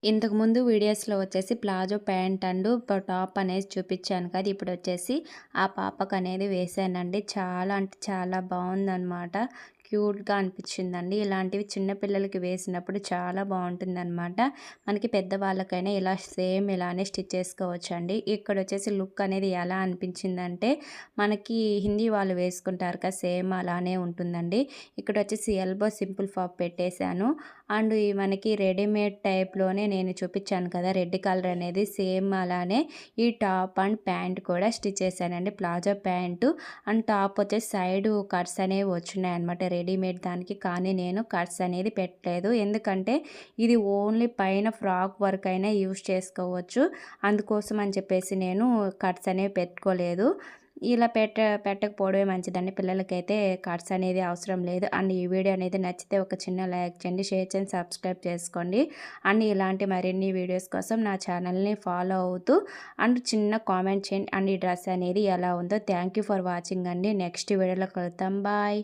ఇంతకుముందు వీడియోస్‌లో వచ్చేసి ప్లాజో ప్యాంట్ అండ్ టాప్ అనేది చూపించాను కదా! ఇప్పుడొచ్చేసి ఆ పాపకనేది వేశానండి. చాలా అంటే చాలా బావుందనమాట. క్యూట్‌గా అనిపించిందండి. ఇలాంటివి చిన్న పిల్లలకి వేసినప్పుడు చాలా బావుంటుందనమాట. మనకి పెద్దవాళ్ళకైనా ఇలా సేమ్ ఇలానే స్టిచ్ చేసుకోవచ్చండి. ఇక్కడొచ్చేసి లుక్ అనేది ఎలా అనిపించిందంటే, మనకి హిందీ వాళ్ళు వేసుకుంటారు కదా! సేమ్ అలానే ఉంటుందండి. ఇక్కడొచ్చేసి ఎల్బో సింపుల్ ఫాప్ పెట్టేశాను. అండ్ ఈ మనకి రెడీమేడ్ టైప్‌లోనే నేను చూపించాను కదా! రెడ్ కలర్ అనేది సేమ్ అలానే ఈ టాప్ అండ్ ప్యాంట్ కూడా స్టిచ్ చేశానండి. ప్లాజో ప్యాంటు అండ్ టాప్ వచ్చేసి సైడు కట్స్ అనేవి వచ్చినాయన్నమాట రెడీమేడ్ దానికి. కానీ నేను కట్స్ అనేది పెట్టలేదు. ఎందుకంటే ఇది ఓన్లీ పైన ఫ్రాక్ వర్క్ అయినా యూజ్ చేసుకోవచ్చు. అందుకోసం అని చెప్పేసి నేను కట్స్ అనేవి పెట్టుకోలేదు. ఇలా పెట్టకపోవడమే మంచిదండి. పిల్లలకైతే కట్స్ అనేది అవసరం లేదు. అండ్ ఈ వీడియో అనేది నచ్చితే ఒక చిన్న లైక్ చేయండి, షేర్ చేయండి, సబ్స్క్రైబ్ చేసుకోండి. అండ్ ఇలాంటి మరిన్ని వీడియోస్ కోసం నా ఛానల్ని ఫాలో అవుతూ అండ్ చిన్న కామెంట్ చేయండి. అండ్ ఈ డ్రెస్ అనేది ఎలా ఉందో. థ్యాంక్ యూ ఫర్ వాచింగ్ అండి. నెక్స్ట్ వీడియోలో కలుద్దాం. బాయ్.